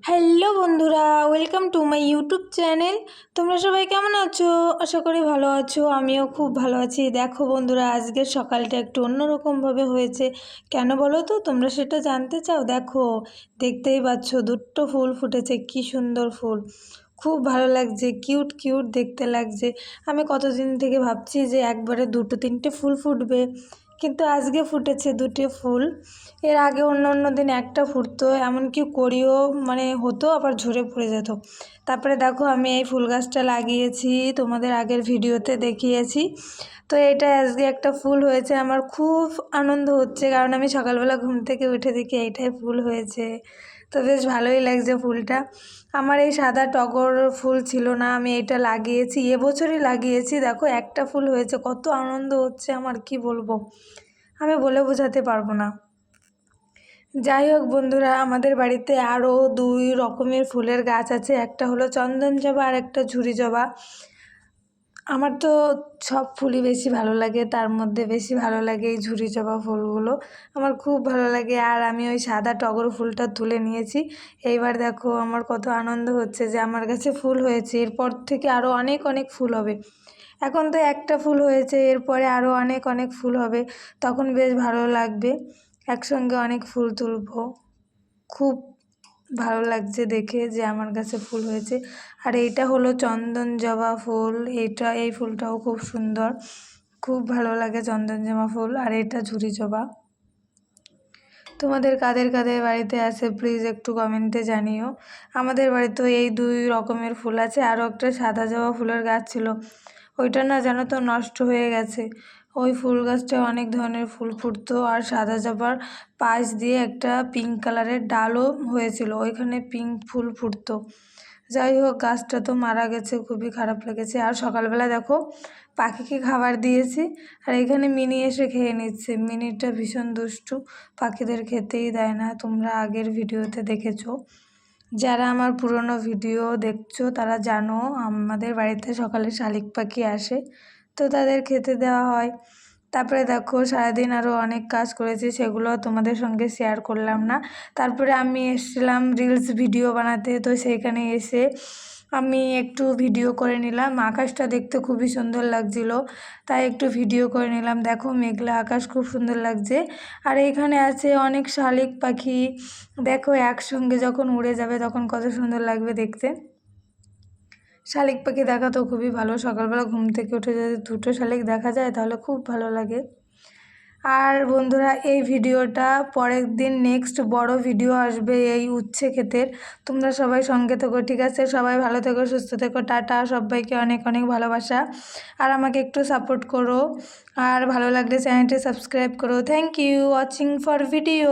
Hello বন্ধুরা, welcome to my YouTube channel. তোমরা সবাই কেমন আছো? আশা করি ভালো আছো। আমিও খুব ভালো আছি। দেখো বন্ধুরা, আজকের সকালটা একটু অন্যরকমভাবে হয়েছে। কেন বলো তো? তোমরা সেটা জানতে চাও? দেখো, দেখতেই পাচ্ছ দুটো ফুল ফুটেছে, কি সুন্দর ফুল। খুব ভালো লাগছে, কিউট কিউট দেখতে লাগছে। আমি কতদিন থেকে ভাবছি যে একবারে দুটো তিনটে ফুল ফুটবে, কিন্তু আজকে ফুটেছে দুটো ফুল। এর আগে অন্য অন্য দিন একটা ফুটতো, এমনকি কড়িও হতো, আবার ঝরে পড়ে যেত। তারপরে দেখো, আমি এই ফুল গাছটা লাগিয়েছি, তোমাদের আগের ভিডিওতে দেখিয়েছি। তো এটা আজকে একটা ফুল হয়েছে, আমার খুব আনন্দ হচ্ছে, কারণ আমি সকালবেলা ঘুম থেকে উঠে দেখি এইটাই ফুল হয়েছে। তো বেশ ভালোই লাগছে ফুলটা। আমার এই সাদা টগর ফুল ছিল না, আমি এটা লাগিয়েছি, এবছরই লাগিয়েছি। দেখো একটা ফুল হয়েছে, কত আনন্দ হচ্ছে আমার, কি বলবো, আমি বলে বোঝাতে পারবো না। যাই হোক বন্ধুরা, আমাদের বাড়িতে আরও দুই রকমের ফুলের গাছ আছে, একটা হলো চন্দন জবা আর একটা ঝুরি জবা। আমার তো সব ফুলই বেশি ভালো লাগে, তার মধ্যে বেশি ভালো লাগে এই ঝুরি জবা ফুলগুলো, আমার খুব ভালো লাগে। আর আমি ওই সাদা টগর ফুলটা তুলে নিয়েছি। এইবার দেখো আমার কত আনন্দ হচ্ছে যে আমার কাছে ফুল হয়েছে, এরপর থেকে আরও অনেক অনেক ফুল হবে। এখন তো একটা ফুল হয়েছে, এরপরে আরও অনেক অনেক ফুল হবে, তখন বেশ ভালো লাগবে, একসঙ্গে অনেক ফুল তুলবো। খুব ভালো লাগছে দেখে যে আমার কাছে ফুল হয়েছে। আর এইটা হলো চন্দন জবা ফুল, এই ফুলটাও খুব সুন্দর, খুব ভালো লাগে চন্দন জবা ফুল। আর এটা ঝুরি জবা। তোমাদের কাদের কাদের বাড়িতে আছে প্লিজ একটু কমেন্টে জানিও। আমাদের বাড়িতেও এই দুই রকমের ফুল আছে। আরও একটা সাদা জবা ফুলের গাছ ছিল, ওইটা না জানো তো নষ্ট হয়ে গেছে। ওই ফুল গাছটায় অনেক ধরনের ফুল ফুটতো, আর সাদা জবার পাশ দিয়ে একটা পিঙ্ক কালারের ডালও হয়েছিল, ওইখানে পিঙ্ক ফুল ফুটতো। যাই হোক, গাছটা তো মারা গেছে, খুবই খারাপ লেগেছে। আর সকালবেলা দেখো পাখিকে খাবার দিয়েছি, আর এখানে মিনি এসে খেয়ে নিচ্ছে। মিনিটা ভীষণ দুষ্টু, পাখিদের খেতেই দেয় না, তোমরা আগের ভিডিওতে দেখেছো। যারা আমার পুরনো ভিডিও দেখছো তারা জানো আমাদের বাড়িতে সকালে শালিক পাখি আসে, তো তাদের খেতে দেওয়া হয়। তারপরে দেখো সারাদিন আরও অনেক কাজ করেছি, সেগুলো তোমাদের সঙ্গে শেয়ার করলাম না। তারপরে আমি এসেছিলাম রিলস ভিডিও বানাতে, তো সেইখানে এসে আমি একটু ভিডিও করে নিলাম। আকাশটা দেখতে খুবই সুন্দর লাগছিল, তাই একটু ভিডিও করে নিলাম। দেখো মেঘলা আকাশ, খুব সুন্দর লাগছে। আর এইখানে আছে অনেক শালিক পাখি, দেখো একসঙ্গে যখন উড়ে যাবে তখন কত সুন্দর লাগবে দেখতে। শালিক পাখি দেখা তো খুবই ভালো, সকালবেলা ঘুম থেকে উঠে যদি দুটো শালিক দেখা যায় তাহলে খুব ভালো লাগে। আর বন্ধুরা, এই ভিডিওটা পরের দিন নেক্সট বড় ভিডিও আসবে এই উচ্ছে ক্ষেতের। তোমরা সবাই সঙ্গে থেকো, ঠিক আছে? সবাই ভালো থেকো, সুস্থ থেকো, টাটা, সবাইকে অনেক অনেক ভালোবাসা। আর আমাকে একটু সাপোর্ট করো, আর ভালো লাগলে চ্যানেলটি সাবস্ক্রাইব করো। Thank you watching for video.